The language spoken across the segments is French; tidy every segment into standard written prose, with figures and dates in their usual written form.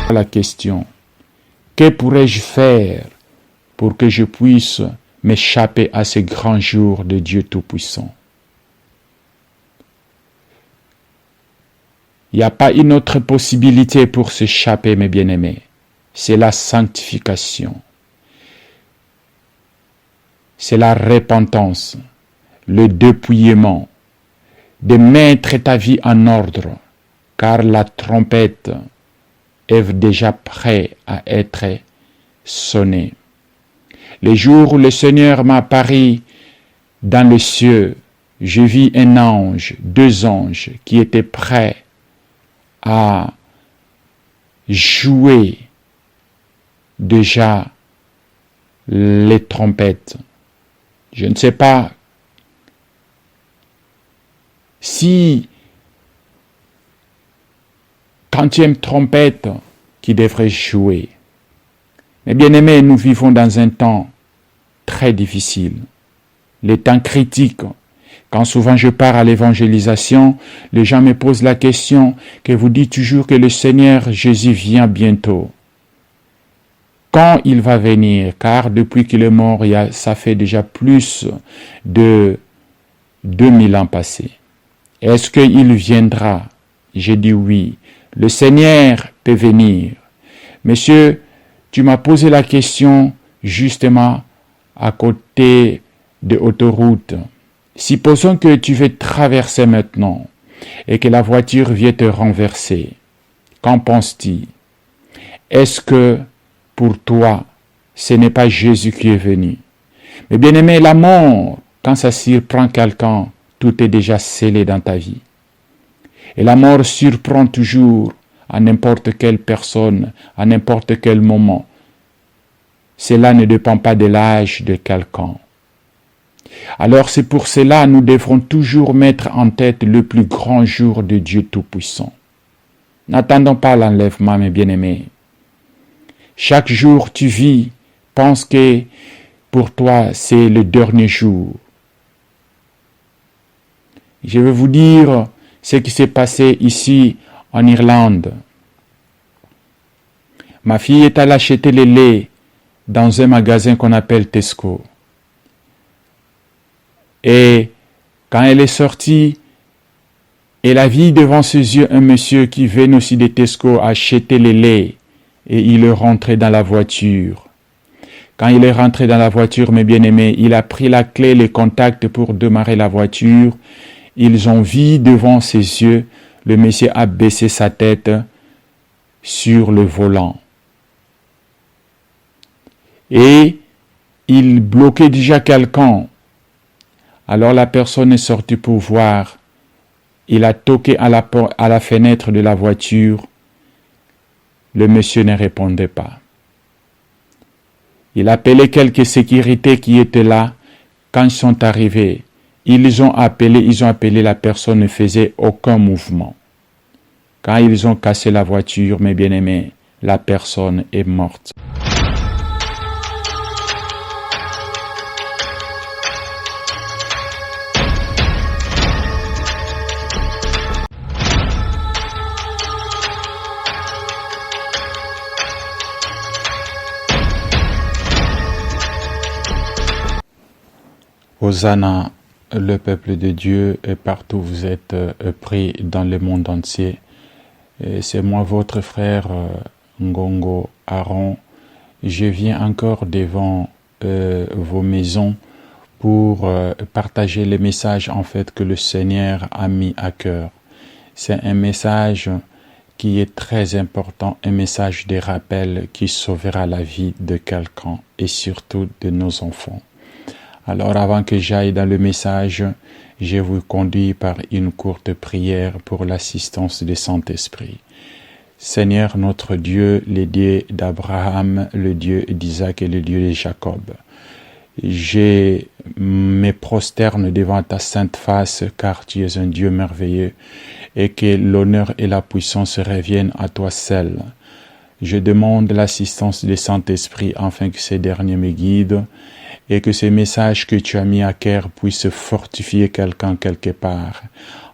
La question, que pourrais-je faire pour que je puisse m'échapper à ce grand jour de Dieu Tout-Puissant? Il n'y a pas une autre possibilité pour s'échapper, mes bien-aimés. C'est la sanctification. C'est la repentance, le dépouillement, de mettre ta vie en ordre, car la trompette est déjà prête à être sonnée. Le jour où le Seigneur m'a apparu dans le ciel, je vis un ange, 2 anges qui étaient prêts à jouer déjà les trompettes. Je ne sais pas si quantième trompette qui devrait jouer. Mais bien aimés, nous vivons dans un temps très difficile, les temps critiques. Quand souvent je pars à l'évangélisation, les gens me posent la question que vous dites toujours que le Seigneur Jésus vient bientôt. Quand il va venir? Car depuis qu'il est mort, ça fait déjà plus de 2000 ans passés. Est-ce qu'il viendra? J'ai dit oui. Le Seigneur peut venir. Monsieur, tu m'as posé la question justement à côté de l'autoroute. Supposons que tu veux traverser maintenant et que la voiture vient te renverser. Qu'en penses-tu? Est-ce que pour toi, ce n'est pas Jésus qui est venu? Mais bien aimé, la mort, quand ça surprend quelqu'un, tout est déjà scellé dans ta vie. Et la mort surprend toujours à n'importe quelle personne, à n'importe quel moment. Cela ne dépend pas de l'âge de quelqu'un. Alors c'est pour cela que nous devrons toujours mettre en tête le plus grand jour de Dieu Tout-Puissant. N'attendons pas l'enlèvement, mes bien-aimés. Chaque jour tu vis, pense que pour toi c'est le dernier jour. Je vais vous dire ce qui s'est passé ici en Irlande. Ma fille est allée acheter le lait dans un magasin qu'on appelle Tesco. Et quand elle est sortie, elle a vu devant ses yeux un monsieur qui venait aussi de Tesco acheter le lait. Et il est rentré dans la voiture. Quand il est rentré dans la voiture, mes bien-aimés, il a pris la clé, les contacts pour démarrer la voiture. Ils ont vu devant ses yeux, le monsieur a baissé sa tête sur le volant. Et il bloquait déjà quelqu'un. Alors la personne est sortie pour voir. Il a toqué à la fenêtre de la voiture. Le monsieur ne répondait pas. Il appelait quelques sécurités qui étaient là. Quand ils sont arrivés, ils ont appelé, la personne ne faisait aucun mouvement. Quand ils ont cassé la voiture, mes bien-aimés, la personne est morte. Hosanna, le peuple de Dieu, et partout vous êtes pris dans le monde entier. C'est moi, votre frère Ngongo Aaron. Je viens encore devant vos maisons pour partager le message en fait que le Seigneur a mis à cœur. C'est un message qui est très important, un message de rappel qui sauvera la vie de quelqu'un et surtout de nos enfants. Alors avant que j'aille dans le message, je vous conduis par une courte prière pour l'assistance du Saint-Esprit. Seigneur notre Dieu, le Dieu d'Abraham, le Dieu d'Isaac et le Dieu de Jacob, je me prosterne devant ta sainte face car tu es un Dieu merveilleux et que l'honneur et la puissance reviennent à toi seul. Je demande l'assistance du Saint-Esprit afin que ces derniers me guident et que ces messages que tu as mis à cœur puissent fortifier quelqu'un quelque part,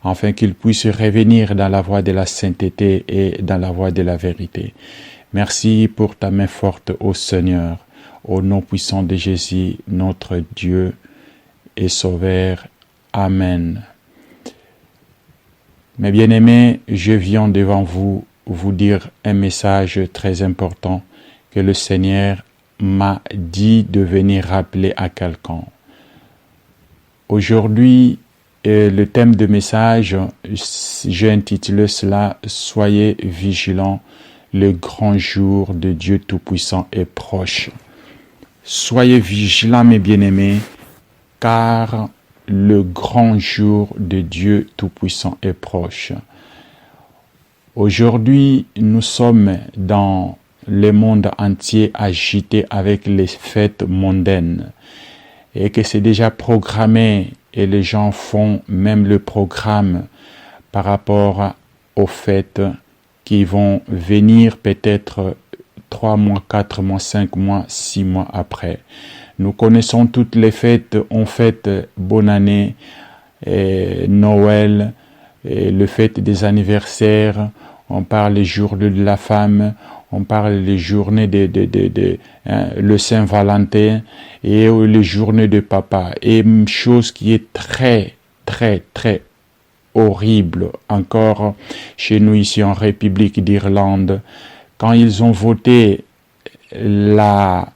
afin qu'il puisse revenir dans la voie de la sainteté et dans la voie de la vérité. Merci pour ta main forte, ô Seigneur, au nom puissant de Jésus, notre Dieu et Sauveur. Amen. Mes bien-aimés, je viens devant vous dire un message très important que le Seigneur m'a dit de venir rappeler à quelqu'un. Aujourd'hui, le thème de message, j'ai intitulé cela « Soyez vigilants, le grand jour de Dieu Tout-Puissant est proche ». Soyez vigilants, mes bien-aimés, car le grand jour de Dieu Tout-Puissant est proche. Aujourd'hui, nous sommes dans le monde entier agité avec les fêtes mondaines et que c'est déjà programmé et les gens font même le programme par rapport aux fêtes qui vont venir peut-être 3 mois, 4 mois, 5 mois, 6 mois après. Nous connaissons toutes les fêtes. On fête Bonne Année, et Noël, et le fête des anniversaires. On parle les jours de la femme. On parle les journées le Saint-Valentin et les journées de papa. Et une chose qui est très, très, très horrible encore chez nous ici en République d'Irlande, quand ils ont voté la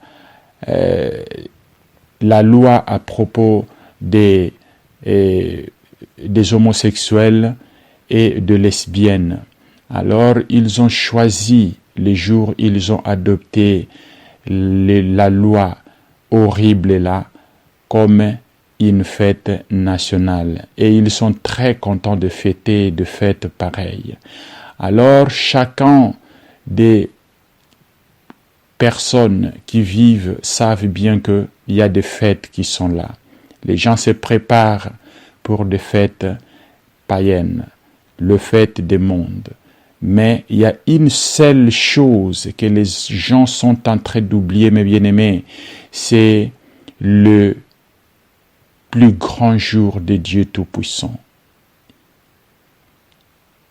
loi à propos des homosexuels et de lesbiennes. Alors, ils ont choisi les jours, ils ont adopté la loi horrible là comme une fête nationale. Et ils sont très contents de fêter de fêtes pareilles. Alors, chacun des personnes qui vivent savent bien qu'il y a des fêtes qui sont là. Les gens se préparent pour des fêtes païennes, le fête des mondes. Mais il y a une seule chose que les gens sont en train d'oublier, mes bien-aimés, c'est le plus grand jour de Dieu Tout-Puissant.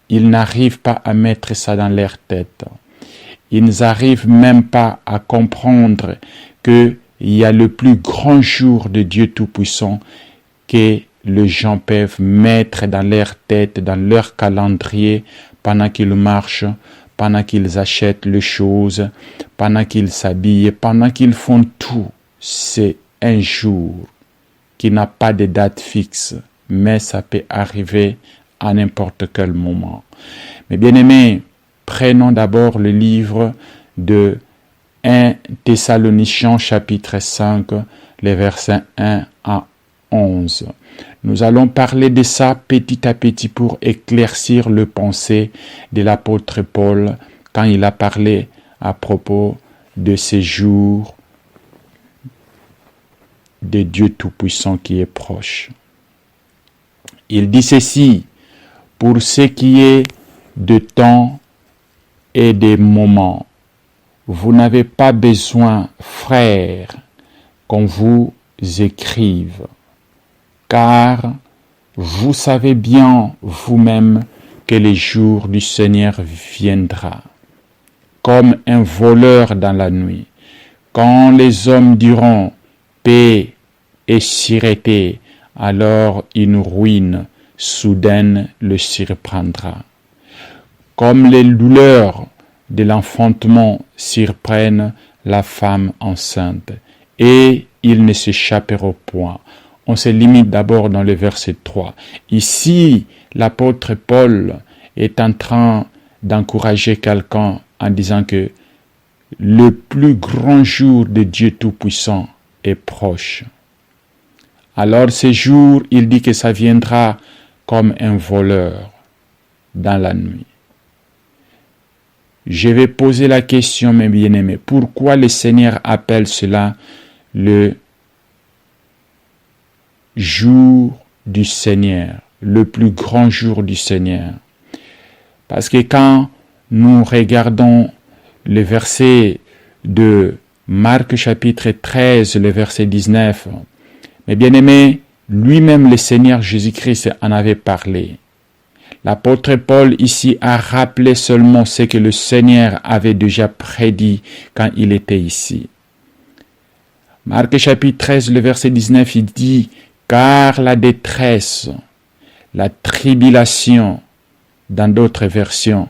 Ils n'arrivent pas à mettre ça dans leur tête. Ils n'arrivent même pas à comprendre qu'il y a le plus grand jour de Dieu Tout-Puissant que les gens peuvent mettre dans leur tête, dans leur calendrier, pendant qu'ils marchent, pendant qu'ils achètent les choses, pendant qu'ils s'habillent, pendant qu'ils font tout. C'est un jour qui n'a pas de date fixe, mais ça peut arriver à n'importe quel moment. Mais bien aimés, prenons d'abord le livre de 1 Thessaloniciens chapitre 5, les versets 1 à 11. Nous allons parler de ça petit à petit pour éclaircir le pensée de l'apôtre Paul quand il a parlé à propos de ces jours de Dieu Tout-Puissant qui est proche. Il dit ceci: pour ce qui est de temps et des moments, vous n'avez pas besoin, frères, qu'on vous écrive, car vous savez bien vous-même que le jour du Seigneur viendra, comme un voleur dans la nuit. Quand les hommes diront paix et sûreté, alors une ruine soudaine le surprendra. Comme les douleurs de l'enfantement surprennent la femme enceinte, et il ne s'échappera point. On se limite d'abord dans le verset 3. Ici, l'apôtre Paul est en train d'encourager quelqu'un en disant que le plus grand jour de Dieu Tout-Puissant est proche. Alors ce jour, il dit que ça viendra comme un voleur dans la nuit. Je vais poser la question, mes bien-aimés, pourquoi le Seigneur appelle cela le jour du Seigneur, le plus grand jour du Seigneur? Parce que quand nous regardons le verset de Marc chapitre 13, le verset 19, mes bien-aimés, lui-même le Seigneur Jésus-Christ en avait parlé. L'apôtre Paul ici a rappelé seulement ce que le Seigneur avait déjà prédit quand il était ici. Marc chapitre 13, le verset 19, il dit « Car la détresse, la tribulation », dans d'autres versions,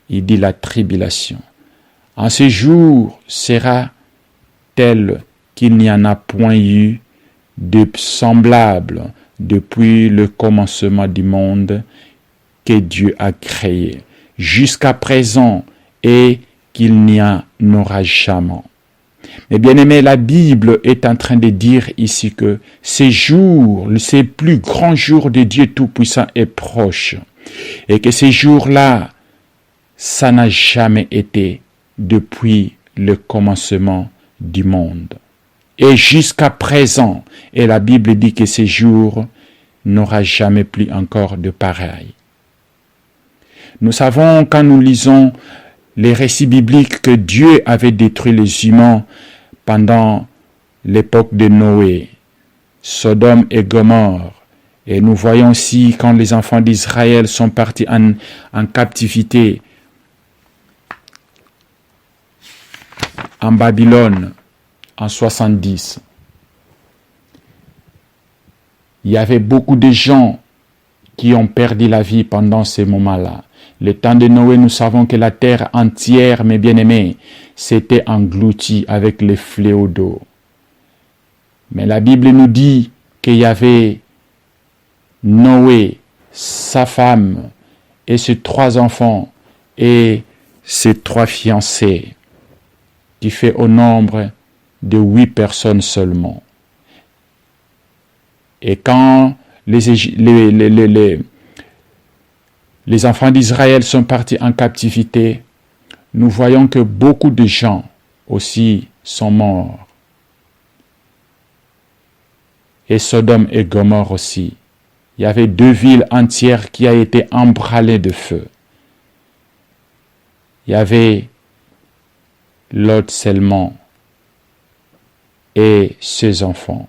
il dit la tribulation. En ce jour sera tel qu'il n'y en a point eu de semblable depuis le commencement du monde que Dieu a créé, jusqu'à présent, et qu'il n'y en aura jamais. Mais bien aimé, la Bible est en train de dire ici que ces jours, ces plus grands jours de Dieu Tout-Puissant est proche. Et que ces jours-là, ça n'a jamais été depuis le commencement du monde. Et jusqu'à présent, et la Bible dit que ces jours n'aura jamais plus encore de pareil. Nous savons quand nous lisons les récits bibliques que Dieu avait détruit les humains pendant l'époque de Noé, Sodome et Gomorrhe. Et nous voyons aussi quand les enfants d'Israël sont partis en captivité en Babylone en 70. Il y avait beaucoup de gens qui ont perdu la vie pendant ces moments-là. Le temps de Noé, nous savons que la terre entière, mes bien-aimés, s'était engloutie avec les fléaux d'eau. Mais la Bible nous dit qu'il y avait Noé, sa femme et ses 3 enfants et ses 3 fiancés, qui fait au nombre de 8 personnes seulement. Et quand les enfants d'Israël sont partis en captivité, nous voyons que beaucoup de gens aussi sont morts. Et Sodome et Gomorrhe aussi. Il y avait 2 villes entières qui ont été emballées de feu. Il y avait Lot seulement et ses enfants.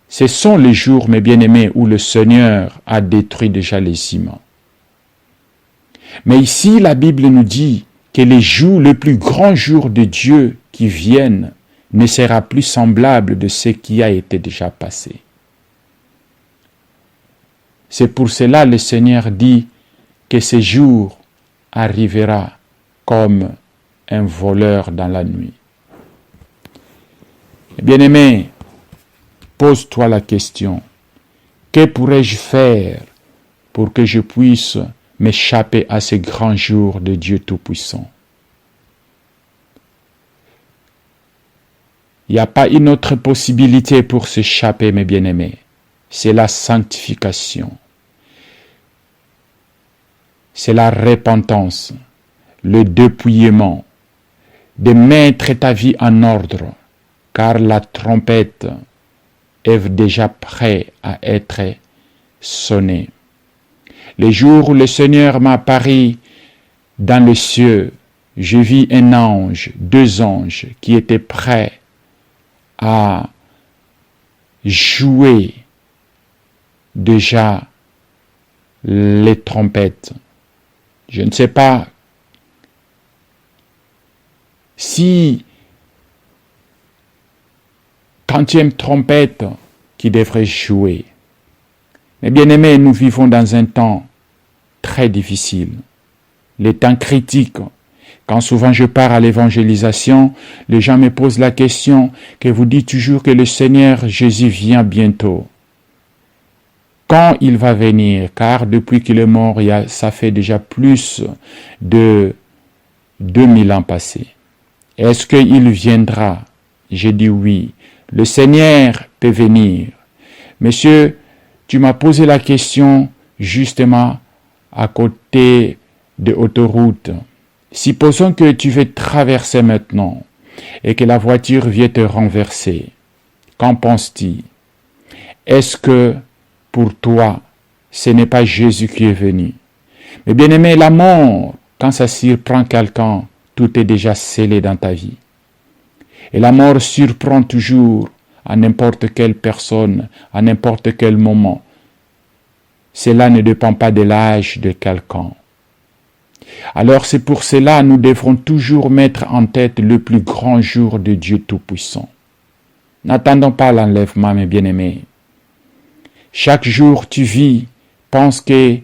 Ce sont les jours, mes bien-aimés, où le Seigneur a détruit déjà les humains. Mais ici, la Bible nous dit que le plus grand jour de Dieu qui viennent ne sera plus semblable de ce qui a été déjà passé. C'est pour cela que le Seigneur dit que ce jour arrivera comme un voleur dans la nuit. Bien-aimé, pose-toi la question, que pourrais-je faire pour que je puisse m'échapper à ce grand jour de Dieu Tout-Puissant? Il n'y a pas une autre possibilité pour s'échapper, mes bien-aimés. C'est la sanctification. C'est la repentance, le dépouillement, de mettre ta vie en ordre, car la trompette est déjà prête à être sonnée. Le jour où le Seigneur m'a apparu dans le ciel, je vis un ange, 2 anges qui étaient prêts à jouer déjà les trompettes. Je ne sais pas si quantième trompette qui devrait jouer. Mais bien aimés, nous vivons dans un temps très difficile, les temps critiques. Quand souvent je pars à l'évangélisation, les gens me posent la question que vous dites toujours que le Seigneur Jésus vient bientôt. Quand il va venir? Car depuis qu'il est mort, ça fait déjà plus de 2000 ans passés. Est-ce qu'il viendra? J'ai dit oui. Le Seigneur peut venir. Monsieur, tu m'as posé la question justement à côté de l'autoroute. Supposons que tu veux traverser maintenant et que la voiture vient te renverser. Qu'en penses-tu? Est-ce que pour toi, ce n'est pas Jésus qui est venu? Mais bien aimé, la mort, quand ça surprend quelqu'un, tout est déjà scellé dans ta vie. Et la mort surprend toujours à n'importe quelle personne, à n'importe quel moment. cela ne dépend pas de l'âge de quelqu'un. Alors c'est pour cela que nous devrons toujours mettre en tête le plus grand jour de Dieu Tout-Puissant. N'attendons pas l'enlèvement, mes bien-aimés. Chaque jour tu vis, pense que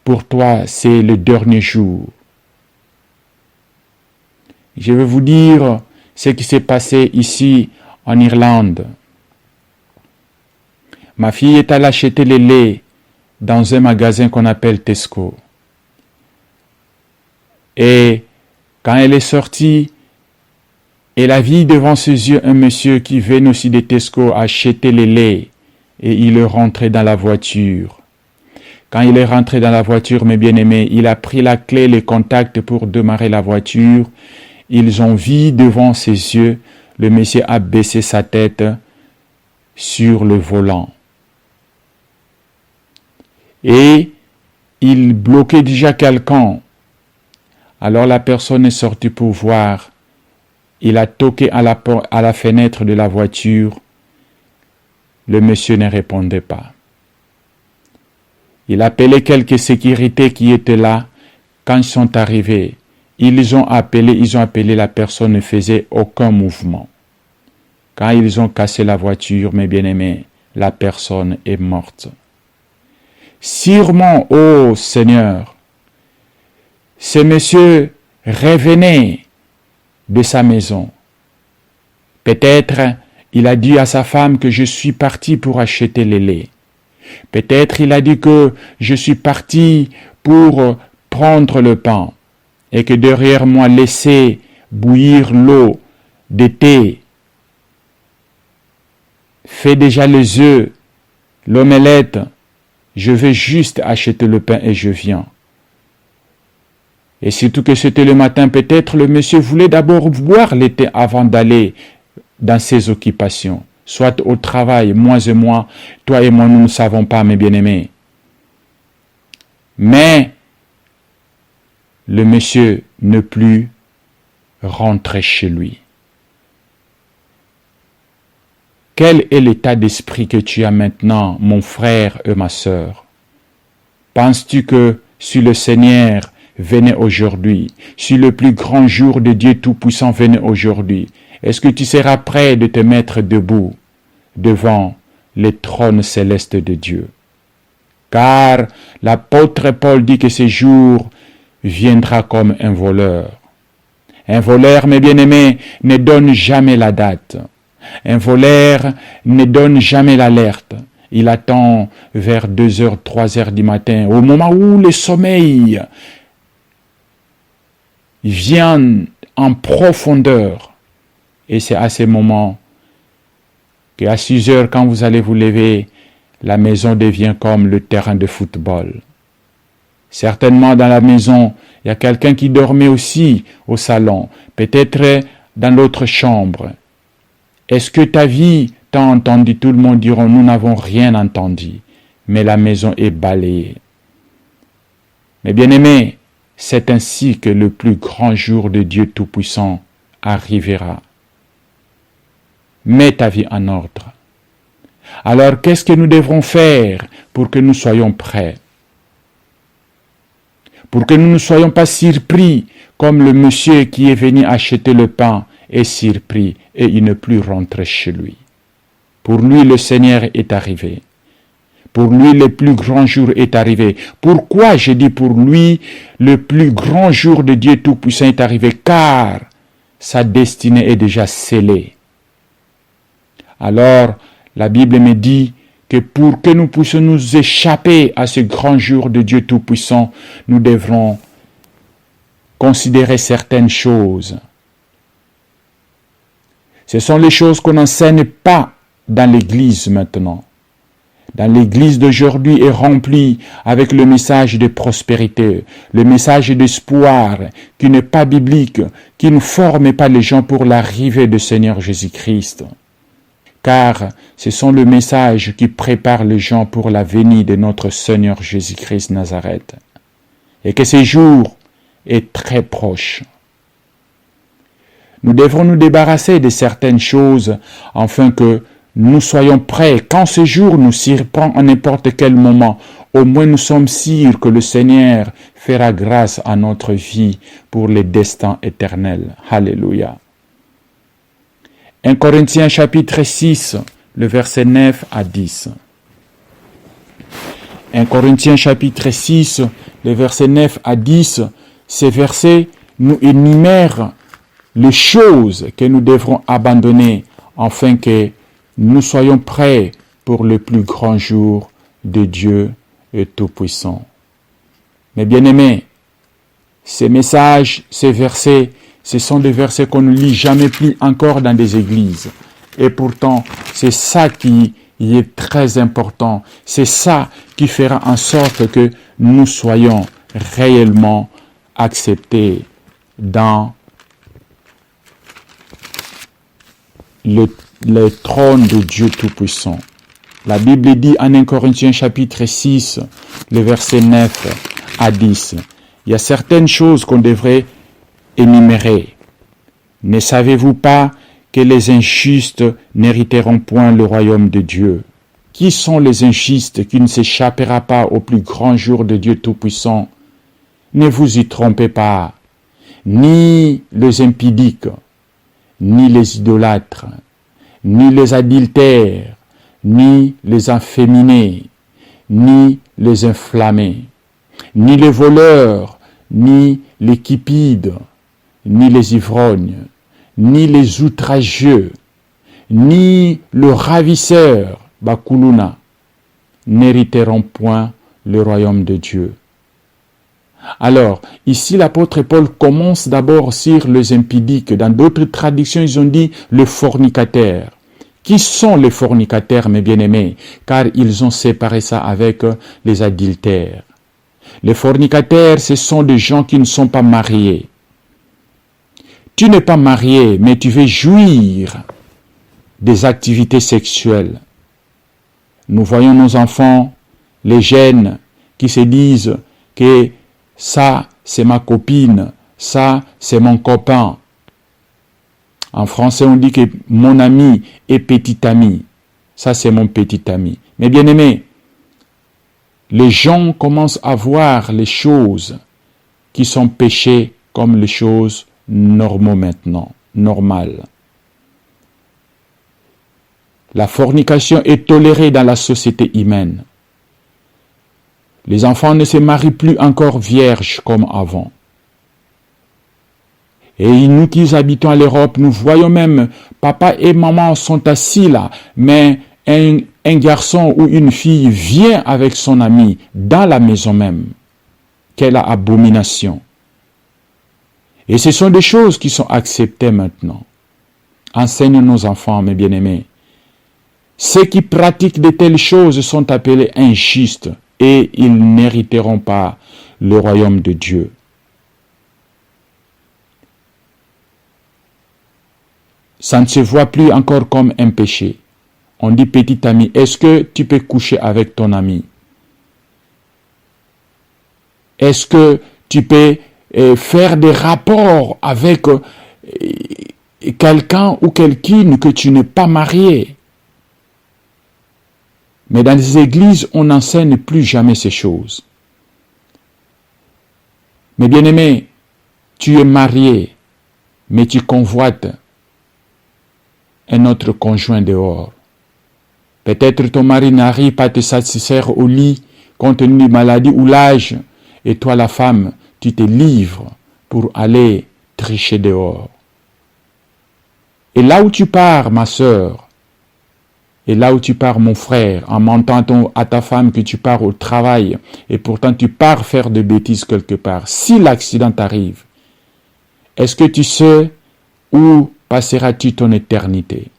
pour toi c'est le dernier jour. Je vais vous dire ce qui s'est passé ici en Irlande. Ma fille est allée acheter le lait dans un magasin qu'on appelle Tesco. Et quand elle est sortie, elle a vu devant ses yeux un monsieur qui venait aussi de Tesco acheter le lait. Et il est rentré dans la voiture. Quand il est rentré dans la voiture, mes bien-aimés, il a pris la clé, les contacts pour démarrer la voiture. Ils ont vu devant ses yeux, le monsieur a baissé sa tête sur le volant. Et il bloquait déjà quelqu'un. Alors la personne est sortie pour voir. Il a toqué à la fenêtre de la voiture. Le monsieur ne répondait pas. Il appelait quelques sécurités qui étaient là. Quand ils sont arrivés, ils ont appelé, la personne ne faisait aucun mouvement. Quand ils ont cassé la voiture, mes bien-aimés, la personne est morte. Sûrement, ô Seigneur, ce monsieur revenait de sa maison. Peut-être il a dit à sa femme que je suis parti pour acheter le lait. Peut-être il a dit que je suis parti pour prendre le pain et que derrière moi laisser bouillir l'eau de thé. Fais déjà les œufs, l'omelette. Je vais juste acheter le pain et je viens. Et surtout que c'était le matin, peut-être le monsieur voulait d'abord boire le thé avant d'aller dans ses occupations. Soit au travail, moi et moi, toi et moi, nous ne savons pas, mes bien-aimés. Mais le monsieur ne plus rentrer chez lui. Quel est l'état d'esprit que tu as maintenant, mon frère et ma sœur? Penses-tu que si le Seigneur venait aujourd'hui, si le plus grand jour de Dieu Tout-Puissant venait aujourd'hui, est-ce que tu seras prêt de te mettre debout devant les trônes célestes de Dieu? Car l'apôtre Paul dit que ce jour viendra comme un voleur. Un voleur, mes bien-aimés, ne donne jamais la date. Un voleur ne donne jamais l'alerte. Il attend vers 2h, 3h du matin, au moment où le sommeil vient en profondeur. Et c'est à ce moment qu'à 6h, quand vous allez vous lever, la maison devient comme le terrain de football. Certainement dans la maison, il y a quelqu'un qui dormait aussi au salon, peut-être dans l'autre chambre. Est-ce que ta vie t'a entendu? Tout le monde dira, nous n'avons rien entendu, mais la maison est balayée. Mais bien aimés, c'est ainsi que le plus grand jour de Dieu Tout-Puissant arrivera. Mets ta vie en ordre. Alors qu'est-ce que nous devrons faire pour que nous soyons prêts? Pour que nous ne soyons pas surpris comme le monsieur qui est venu acheter le pain est surpris et il ne plus rentre chez lui. Pour lui, le Seigneur est arrivé. Pour lui, le plus grand jour est arrivé. Pourquoi je dis pour lui, le plus grand jour de Dieu Tout-Puissant est arrivé? Car sa destinée est déjà scellée. Alors, la Bible me dit que pour que nous puissions nous échapper à ce grand jour de Dieu Tout-Puissant, nous devrons considérer certaines choses. Ce sont les choses qu'on n'enseigne pas dans l'Église maintenant. Dans l'Église d'aujourd'hui est remplie avec le message de prospérité, le message d'espoir qui n'est pas biblique, qui ne forme pas les gens pour l'arrivée du Seigneur Jésus-Christ. Car ce sont le message qui prépare les gens pour la venue de notre Seigneur Jésus-Christ Nazareth. Et que ce jour est très proche. Nous devrons nous débarrasser de certaines choses afin que nous soyons prêts. Quand ce jour nous surprend à n'importe quel moment, au moins nous sommes sûrs que le Seigneur fera grâce à notre vie pour les destins éternels. Alléluia. 1 Corinthiens chapitre 6, le verset 9 à 10. 1 Corinthiens chapitre 6, le verset 9 à 10, ces versets nous énumèrent les choses que nous devrons abandonner afin que nous soyons prêts pour le plus grand jour de Dieu Tout-Puissant. Mais bien-aimés, ces messages, ces versets, ce sont des versets qu'on ne lit jamais plus encore dans des églises. Et pourtant, c'est ça qui est très important. C'est ça qui fera en sorte que nous soyons réellement acceptés dans le trône de Dieu Tout-Puissant. La Bible dit en 1 Corinthiens chapitre 6, le verset 9 à 10. Il y a certaines choses qu'on devrait énumérer. Ne savez-vous pas que les injustes n'hériteront point le royaume de Dieu? Qui sont les injustes qui ne s'échappera pas au plus grand jour de Dieu Tout-Puissant? Ne vous y trompez pas. Ni les impudiques, ni les idolâtres, ni les adultères, ni les inféminés, ni les inflammés, ni les voleurs, ni les cupides, ni les ivrognes, ni les outrageux, ni le ravisseur, Bakuluna, n'hériteront point le royaume de Dieu. Alors, ici l'apôtre Paul commence d'abord sur les impudiques. Dans d'autres traductions, ils ont dit le fornicateur. Qui sont les fornicataires, mes bien-aimés? Car ils ont séparé ça avec les adultères. Les fornicataires, ce sont des gens qui ne sont pas mariés. Tu n'es pas marié, mais tu veux jouir des activités sexuelles. Nous voyons nos enfants, les jeunes, qui se disent que ça, c'est ma copine, ça, c'est mon copain. En français, on dit que mon ami est petit ami. Ça, c'est mon petit ami. Mais bien aimé, les gens commencent à voir les choses qui sont péchées comme les choses normaux maintenant, normales. La fornication est tolérée dans la société humaine. Les enfants ne se marient plus encore vierges comme avant. Et nous qui habitons à l'Europe, nous voyons même, papa et maman sont assis là, mais un garçon ou une fille vient avec son ami dans la maison même. Quelle abomination! Et ce sont des choses qui sont acceptées maintenant. Enseigne nos enfants, mes bien-aimés. Ceux qui pratiquent de telles choses sont appelés injustes et ils n'hériteront pas le royaume de Dieu. Ça ne se voit plus encore comme un péché. On dit, petit ami, est-ce que tu peux coucher avec ton ami? Est-ce que tu peux faire des rapports avec quelqu'un ou quelqu'une que tu n'es pas marié? Mais dans les églises, on n'enseigne plus jamais ces choses. Mais bien-aimé, tu es marié, mais tu convoites un autre conjoint dehors. Peut-être ton mari n'arrive pas à te satisfaire au lit compte tenu de maladie ou l'âge, et toi la femme, tu te livres pour aller tricher dehors. Et là où tu pars, ma sœur, et là où tu pars, mon frère, en mentant à ta femme que tu pars au travail, et pourtant tu pars faire des bêtises quelque part, si l'accident t'arrive, est-ce que tu sais où passeras-tu ton éternité?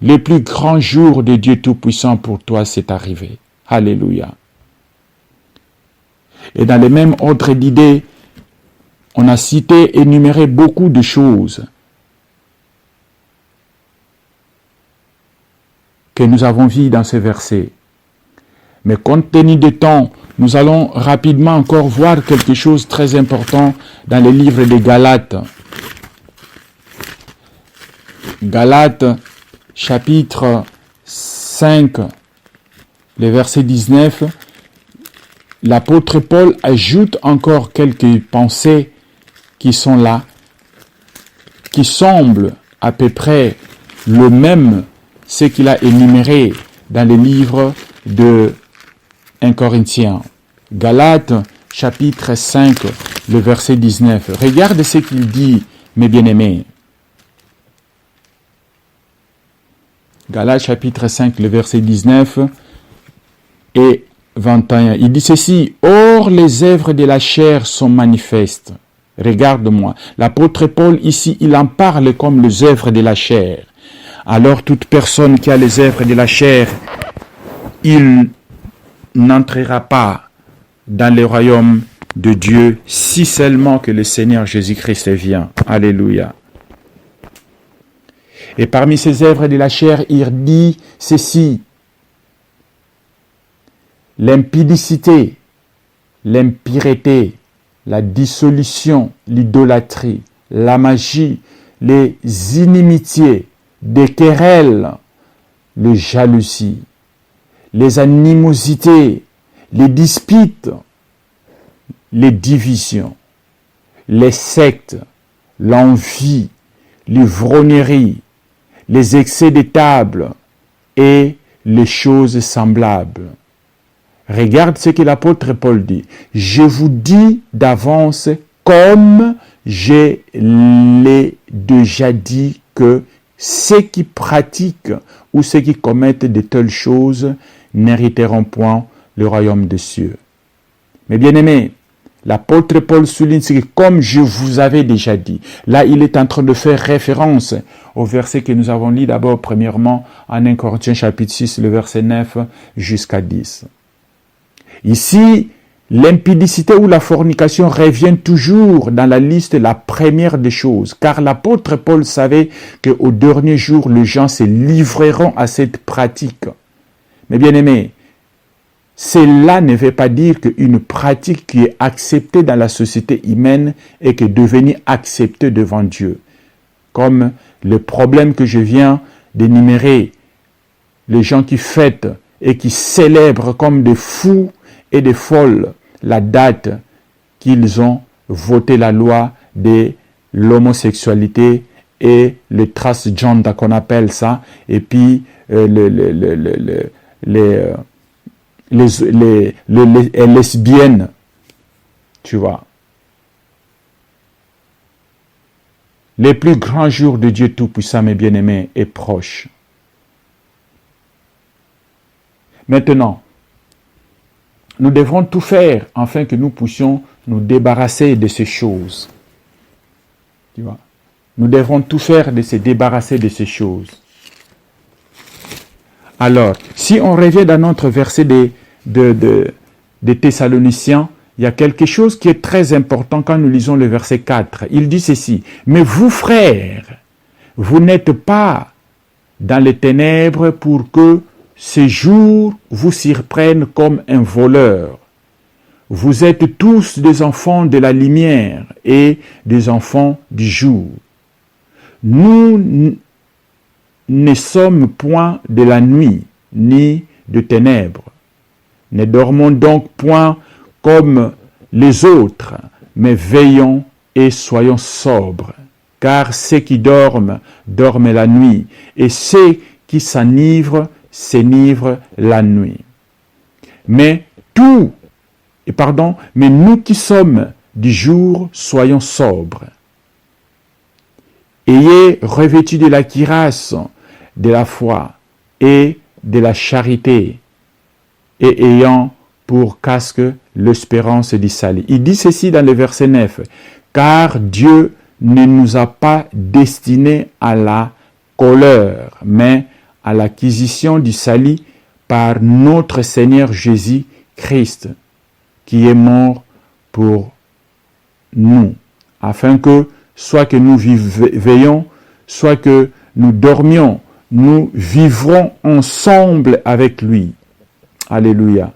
Le plus grand jour de Dieu Tout-Puissant pour toi, c'est arrivé. Alléluia. Et dans le même ordre d'idées, on a cité, énuméré beaucoup de choses que nous avons vues dans ces versets. Mais compte tenu du temps, nous allons rapidement encore voir quelque chose de très important dans le livre des Galates. Galates, chapitre 5, le verset 19, l'apôtre Paul ajoute encore quelques pensées qui sont là, qui semblent à peu près le même, ce qu'il a énuméré dans les livres de 1 Corinthiens. Galates, chapitre 5, le verset 19. Regarde ce qu'il dit, mes bien-aimés. Galates, chapitre 5, le verset 19 et 21. Il dit ceci, « Or, les œuvres de la chair sont manifestes. » Regarde-moi. L'apôtre Paul, ici, il en parle comme les œuvres de la chair. Alors, toute personne qui a les œuvres de la chair, il n'entrera pas dans le royaume de Dieu, si seulement que le Seigneur Jésus-Christ vient. Alléluia. Et parmi ces œuvres de la chair, il dit ceci, l'impudicité, l'impureté, la dissolution, l'idolâtrie, la magie, les inimitiés, des querelles, les jalousies, les animosités, les disputes, les divisions, les sectes, l'envie, l'ivrognerie, les excès de table et les choses semblables. Regarde ce que l'apôtre Paul dit. Je vous dis d'avance, comme je l'ai déjà dit, que ceux qui pratiquent ou ceux qui commettent de telles choses n'hériteront point le royaume des cieux. Mais bien aimés, l'apôtre Paul souligne que comme je vous avais déjà dit, là il est en train de faire référence au verset que nous avons lu d'abord premièrement en 1 Corinthiens chapitre 6, le verset 9 jusqu'à 10. Ici, l'impudicité ou la fornication revient toujours dans la liste la première des choses, car l'apôtre Paul savait qu'au dernier jour, les gens se livreront à cette pratique. Mais bien aimés, cela ne veut pas dire qu'une pratique qui est acceptée dans la société humaine est que devenue acceptée devant Dieu. Comme le problème que je viens d'énumérer, les gens qui fêtent et qui célèbrent comme des fous et des folles la date qu'ils ont voté la loi de l'homosexualité et le transgender qu'on appelle ça, et puis les lesbiennes, tu vois. Les plus grands jours de Dieu Tout-Puissant, mes bien-aimés, est proche. Maintenant, nous devrons tout faire afin que nous puissions nous débarrasser de ces choses. Tu vois? Nous devrons tout faire de se débarrasser de ces choses. Alors, si on revient dans notre verset des Thessaloniciens, il y a quelque chose qui est très important quand nous lisons le verset 4. Il dit ceci, « Mais vous, frères, vous n'êtes pas dans les ténèbres pour que ces jours vous surprennent comme un voleur. Vous êtes tous des enfants de la lumière et des enfants du jour. Nous ne sommes point de la nuit, ni de ténèbres. Ne dormons donc point comme les autres, mais veillons et soyons sobres. Car ceux qui dorment, dorment la nuit, et ceux qui s'enivrent la nuit. Mais nous qui sommes du jour, soyons sobres. Ayez revêtu de la cuirasse, de la foi et de la charité, et ayant pour casque l'espérance du salut. Il dit ceci dans le verset 9, « Car Dieu ne nous a pas destinés à la colère, mais à l'acquisition du salut par notre Seigneur Jésus-Christ, qui est mort pour nous, afin que, soit que nous veillons, soit que nous dormions, nous vivrons ensemble avec lui. » Alléluia.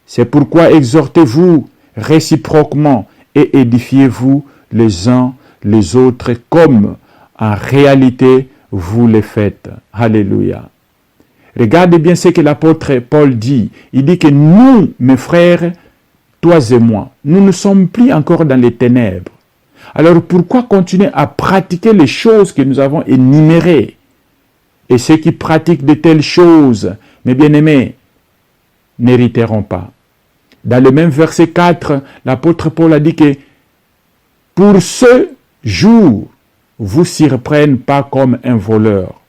C'est pourquoi exhortez-vous réciproquement et édifiez-vous les uns les autres, comme en réalité vous les faites. Alléluia. Regardez bien ce que l'apôtre Paul dit. Il dit que nous, mes frères, toi et moi, nous ne sommes plus encore dans les ténèbres. Alors pourquoi continuer à pratiquer les choses que nous avons énumérées? Et ceux qui pratiquent de telles choses, mes bien-aimés, n'hériteront pas. Dans le même verset 4, l'apôtre Paul a dit que pour ce jour, vous s'y reprennent pas comme un voleur.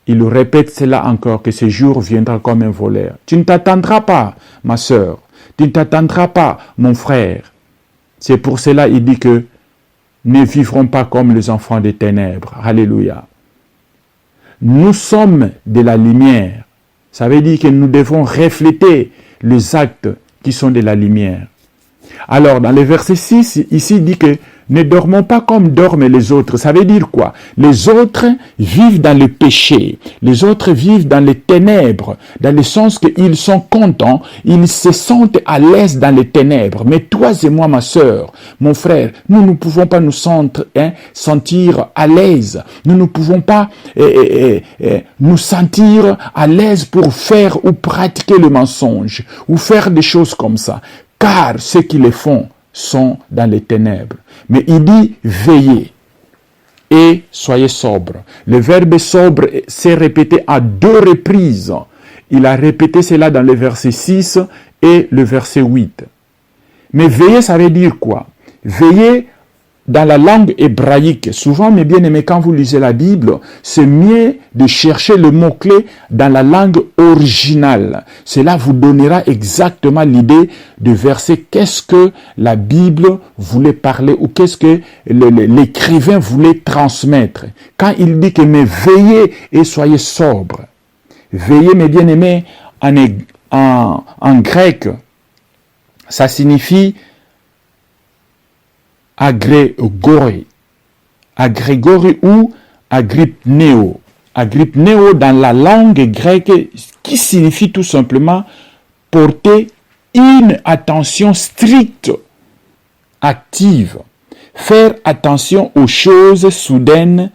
Il répète cela encore, que ce jour viendra comme un voleur. Tu ne t'attendras pas, ma sœur. Tu ne t'attendras pas, mon frère. C'est pour cela qu'il dit que ne vivrons pas comme les enfants des ténèbres. Alléluia. Nous sommes de la lumière. Ça veut dire que nous devons refléter les actes qui sont de la lumière. Alors, dans le verset 6, ici, il dit que ne dormons pas comme dorment les autres. Ça veut dire quoi? Les autres vivent dans le péché. Les autres vivent dans les ténèbres. Dans le sens qu'ils sont contents. Ils se sentent à l'aise dans les ténèbres. Mais toi et moi, ma sœur, mon frère, nous ne pouvons pas nous sentir à l'aise. Nous ne pouvons pas nous sentir à l'aise pour faire ou pratiquer le mensonge. Ou faire des choses comme ça. Car ceux qui les font sont dans les ténèbres. Mais il dit veillez et soyez sobres. Le verbe sobre s'est répété à 2 reprises. Il a répété cela dans le verset 6 et le verset 8. Mais veiller, ça veut dire quoi? Veiller dans la langue hébraïque. Souvent, mes bien-aimés, quand vous lisez la Bible, c'est mieux de chercher le mot-clé dans la langue originale. Cela vous donnera exactement l'idée du verset, qu'est-ce que la Bible voulait parler ou qu'est-ce que l'écrivain voulait transmettre. Quand il dit que mais veillez et soyez sobres. Veillez, mes bien-aimés, en grec, ça signifie agrégoré ou agrypnéo. Agrypnéo dans la langue grecque qui signifie tout simplement porter une attention stricte, active, faire attention aux choses soudaines,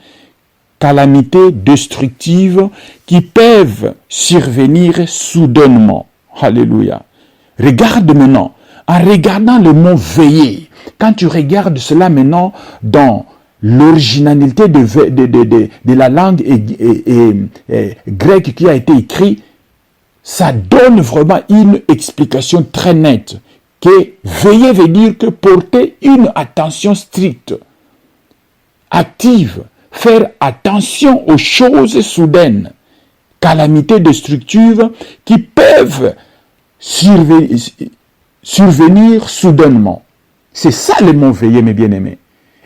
calamités destructives qui peuvent survenir soudainement. Alléluia. Regarde maintenant, en regardant le mot veiller, quand tu regardes cela maintenant dans l'originalité de la langue grecque qui a été écrite, ça donne vraiment une explication très nette. Que veiller veut dire que porter une attention stricte, active, faire attention aux choses soudaines, calamités destructives qui peuvent survenir soudainement. C'est ça le mot veiller, mes bien-aimés.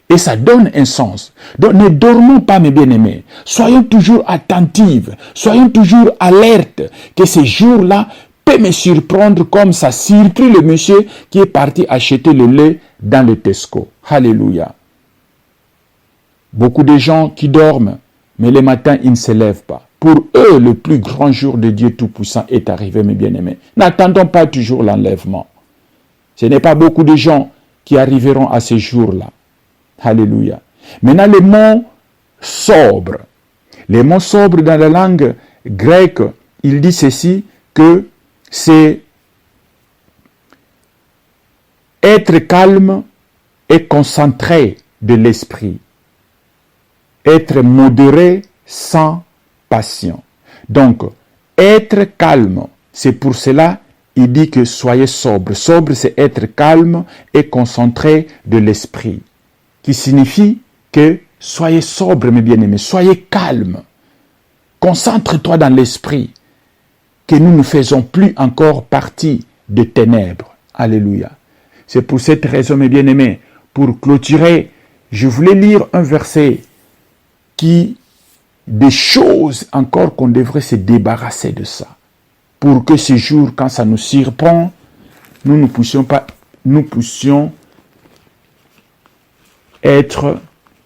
Et ça donne un sens. Donc ne dormons pas, mes bien-aimés. Soyons toujours attentifs. Soyons toujours alertes que ces jours-là peuvent me surprendre comme ça surprit le monsieur qui est parti acheter le lait dans le Tesco. Alléluia. Beaucoup de gens qui dorment, mais le matin, ils ne se lèvent pas. Pour eux, le plus grand jour de Dieu Tout-Puissant est arrivé, mes bien-aimés. N'attendons pas toujours l'enlèvement. Ce n'est pas beaucoup de gens qui arriveront à ce jour-là. Alléluia. Maintenant, le mot sobre. Le mot sobre dans la langue grecque, il dit ceci, que c'est être calme et concentré de l'esprit. Être modéré sans passion. Donc, être calme, c'est pour cela il dit que soyez sobre. Sobre, c'est être calme et concentré de l'esprit. Qui signifie que soyez sobre, mes bien-aimés. Soyez calme. Concentre-toi dans l'esprit. Que nous ne faisons plus encore partie des ténèbres. Alléluia. C'est pour cette raison, mes bien-aimés, pour clôturer, je voulais lire un verset qui, des choses encore qu'on devrait se débarrasser de ça. Pour que ce jour, quand ça nous surprend, nous ne puissions être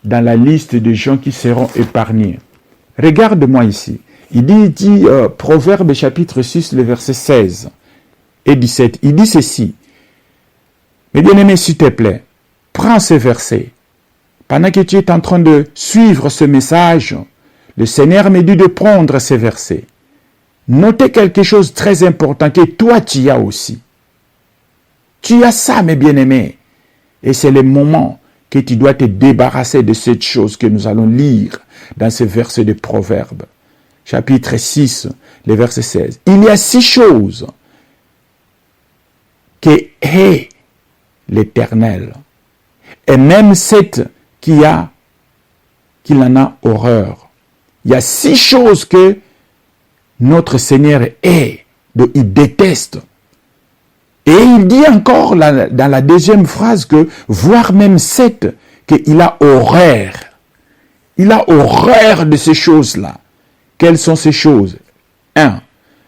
dans la liste de gens qui seront épargnés. Regarde-moi ici. Il dit Proverbe chapitre 6, le verset 16 et 17. Il dit ceci. Mais bien-aimé, s'il te plaît, prends ce verset. Pendant que tu es en train de suivre ce message, le Seigneur me dit de prendre ces versets. Notez quelque chose de très important que toi tu as aussi. Tu as ça, mes bien-aimés. Et c'est le moment que tu dois te débarrasser de cette chose que nous allons lire dans ce verset de Proverbes. Chapitre 6, le verset 16. Il y a 6 choses que hait l'Éternel. Et même 7 qu'il en a horreur. Il y a 6 choses que notre Seigneur hait, il déteste. Et il dit encore dans la deuxième phrase que, voire même 7, qu'il a horreur. Il a horreur de ces choses-là. Quelles sont ces choses? 1.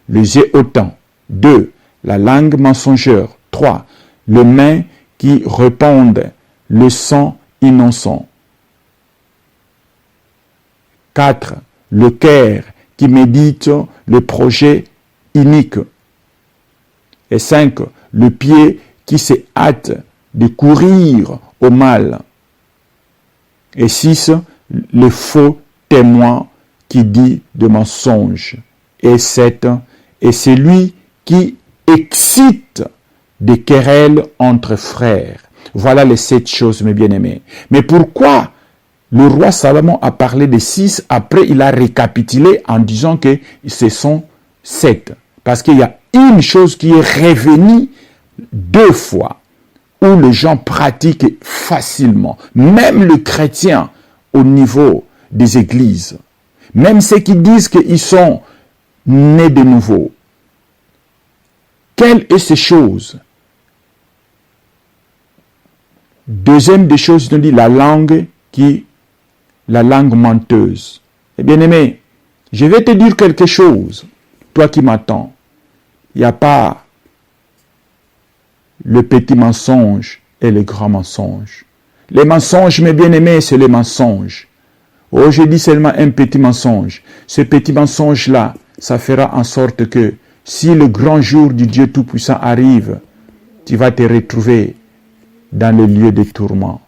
Les yeux hautains. 2. La langue mensongère. 3. Les mains qui répandent le sang innocent. 4. Le cœur qui médite le projet inique. Et 5. Le pied qui se hâte de courir au mal. Et 6. Le faux témoin qui dit de mensonges. Et 7. Et celui qui excite des querelles entre frères. Voilà les 7 choses, mes bien-aimés. Mais pourquoi le roi Salomon a parlé de 6, après il a récapitulé en disant que ce sont 7? Parce qu'il y a une chose qui est revenue 2 fois, où les gens pratiquent facilement. Même les chrétiens au niveau des églises. Même ceux qui disent qu'ils sont nés de nouveau. Quelles sont ces choses? Deuxième des choses, il nous dit la langue menteuse. Eh bien aimé, je vais te dire quelque chose, toi qui m'attends. Il n'y a pas le petit mensonge et le grand mensonge. Les mensonges, mes bien-aimés, c'est les mensonges. Oh, je dis seulement un petit mensonge. Ce petit mensonge-là, ça fera en sorte que si le grand jour du Dieu Tout-Puissant arrive, tu vas te retrouver dans le lieu de tourment.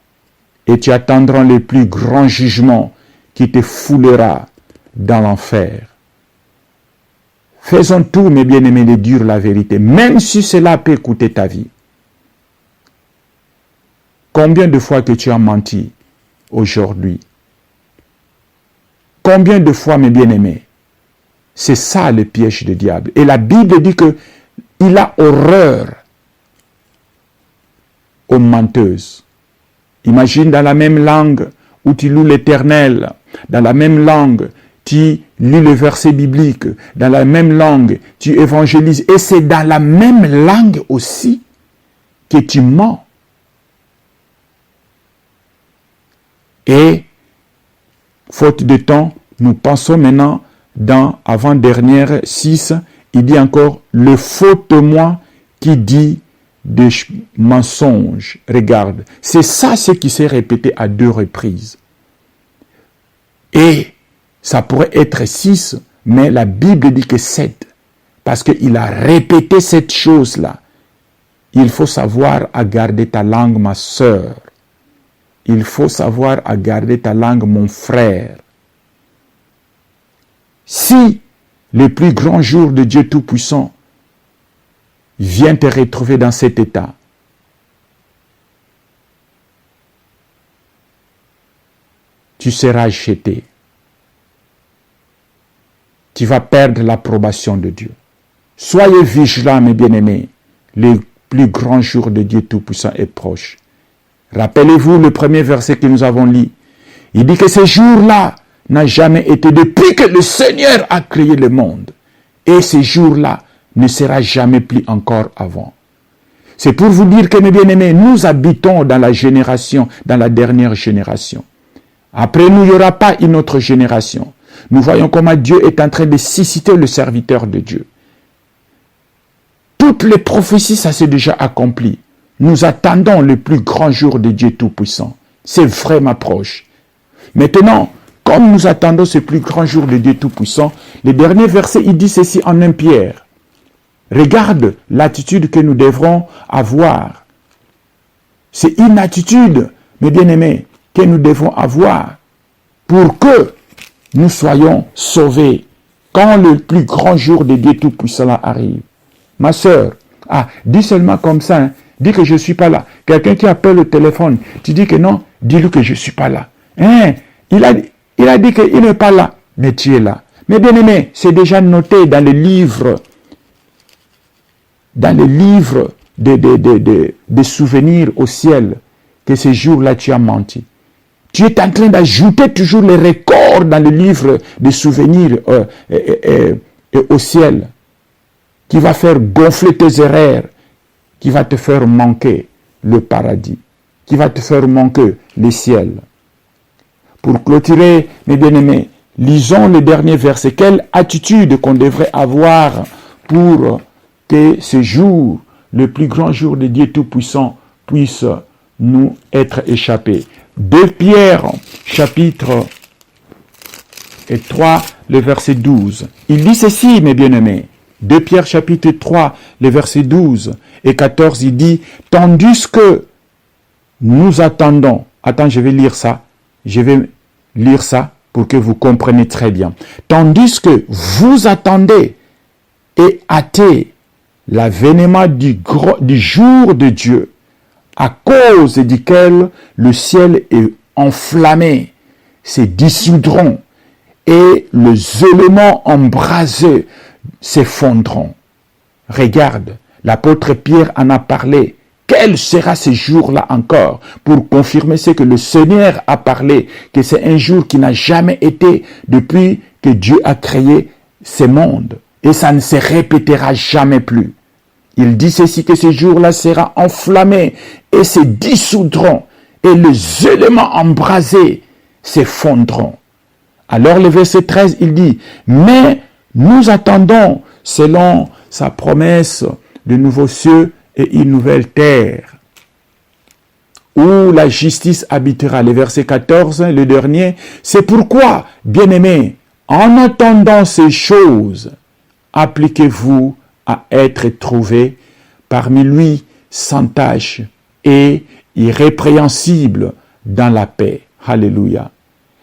Et tu attendras le plus grand jugement qui te foulera dans l'enfer. Faisons tout, mes bien-aimés, de dire la vérité, même si cela peut coûter ta vie. Combien de fois que tu as menti aujourd'hui? Combien de fois, mes bien-aimés? C'est ça le piège du diable. Et la Bible dit que il a horreur aux menteuses. Imagine dans la même langue où tu loues l'Éternel, dans la même langue tu lis le verset biblique, dans la même langue tu évangélises, et c'est dans la même langue aussi que tu mens. Et, faute de temps, nous pensons maintenant dans avant-dernière 6, il dit encore le faux témoin qui dit des mensonges. Regarde, c'est ça ce qui s'est répété à 2 reprises. Et ça pourrait être 6, mais la Bible dit que 7. Parce qu'il a répété cette chose-là. Il faut savoir à garder ta langue, ma sœur. Il faut savoir à garder ta langue, mon frère. Si le plus grand jour de Dieu Tout-Puissant vient te retrouver dans cet état, tu seras jeté. Tu vas perdre l'approbation de Dieu. Soyez vigilants, mes bien-aimés. Le plus grand jour de Dieu Tout-Puissant est proche. Rappelez-vous le premier verset que nous avons lu. Il dit que ce jour-là n'a jamais été depuis que le Seigneur a créé le monde. Et ce jour-là ne sera jamais plus encore avant. C'est pour vous dire que, mes bien-aimés, nous habitons dans la génération, dans la dernière génération. Après nous, il n'y aura pas une autre génération. Nous voyons comment Dieu est en train de susciter le serviteur de Dieu. Toutes les prophéties, ça s'est déjà accompli. Nous attendons le plus grand jour de Dieu Tout-Puissant. C'est vraiment proche. Maintenant, comme nous attendons ce plus grand jour de Dieu Tout-Puissant, le dernier verset, il dit ceci en 1 Pierre. Regarde l'attitude que nous devrons avoir. C'est une attitude, mes bien-aimés, que nous devons avoir pour que nous soyons sauvés quand le plus grand jour de Dieu Tout-Puissant arrive. Ma sœur, dis seulement comme ça, hein, dis que je ne suis pas là. Quelqu'un qui appelle au téléphone, tu dis que non, dis-lui que je ne suis pas là. Hein? Il a dit qu'il n'est pas là, mais tu es là. Mais bien aimé, c'est déjà noté dans les livres des souvenirs au ciel, que ce jour-là tu as menti. Tu es en train d'ajouter toujours les records dans le livre des souvenirs au ciel, qui va faire gonfler tes erreurs, qui va te faire manquer le paradis, qui va te faire manquer le ciel. Pour clôturer, mes bien-aimés, lisons le dernier verset. Quelle attitude qu'on devrait avoir pour que ce jour, le plus grand jour de Dieu Tout-Puissant, puisse nous être échappé. 2 Pierre, chapitre 3, le verset 12. Il dit ceci, mes bien-aimés. 2 Pierre, chapitre 3, le verset 12 et 14, il dit, tandis que nous attendons. Attends, je vais lire ça. Je vais lire ça pour que vous compreniez très bien. Tandis que vous attendez et hâtez l'avènement du jour de Dieu, à cause duquel le ciel est enflammé, se dissoudront et les éléments embrasés s'effondreront. Regarde, l'apôtre Pierre en a parlé. Quel sera ce jour-là encore pour confirmer ce que le Seigneur a parlé, que c'est un jour qui n'a jamais été depuis que Dieu a créé ce monde. Et ça ne se répétera jamais plus. Il dit ceci, que ce jour-là sera enflammé et se dissoudront et les éléments embrasés s'effondreront. Alors le verset 13, il dit, mais nous attendons, selon sa promesse, de nouveaux cieux et une nouvelle terre, où la justice habitera. Le verset 14, le dernier, c'est pourquoi, bien-aimés, en attendant ces choses, appliquez-vous à être trouvés parmi lui sans tache et irrépréhensible dans la paix. Alléluia.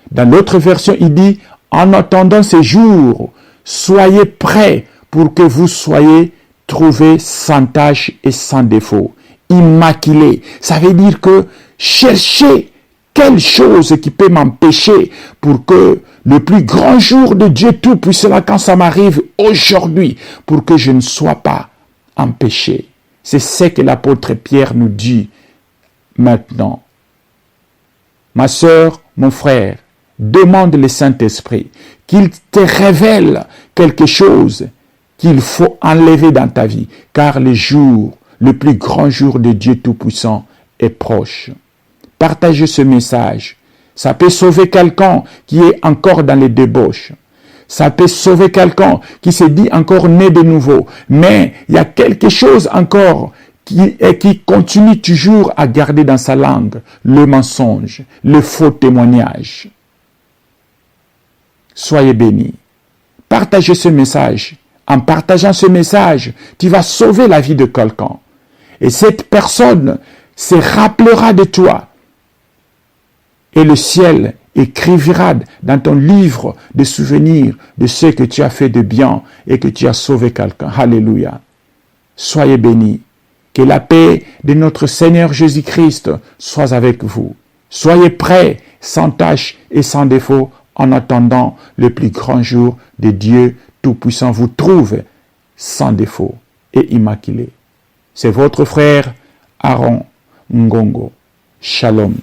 Dans l'autre version, il dit, en attendant ces jours, soyez prêts pour que vous soyez trouvés sans tache et sans défaut, immaculés. Ça veut dire que cherchez quelque chose qui peut m'empêcher pour que le plus grand jour de Dieu Tout-Puissant, quand ça m'arrive aujourd'hui, pour que je ne sois pas empêché. C'est ce que l'apôtre Pierre nous dit maintenant. Ma sœur, mon frère, demande le Saint-Esprit qu'il te révèle quelque chose qu'il faut enlever dans ta vie, car le plus grand jour de Dieu Tout-Puissant est proche. Partagez ce message. Ça peut sauver quelqu'un qui est encore dans les débauches. Ça peut sauver quelqu'un qui se dit encore né de nouveau. Mais il y a quelque chose encore qui continue toujours à garder dans sa langue le mensonge, le faux témoignage. Soyez bénis. Partagez ce message. En partageant ce message, tu vas sauver la vie de quelqu'un. Et cette personne se rappellera de toi. Et le ciel écrivira dans ton livre de souvenirs de ce que tu as fait de bien et que tu as sauvé quelqu'un. Alléluia. Soyez bénis. Que la paix de notre Seigneur Jésus-Christ soit avec vous. Soyez prêts, sans tache et sans défaut, en attendant le plus grand jour de Dieu Tout-Puissant vous trouve sans défaut et immaculé. C'est votre frère Aaron Ngongo. Shalom.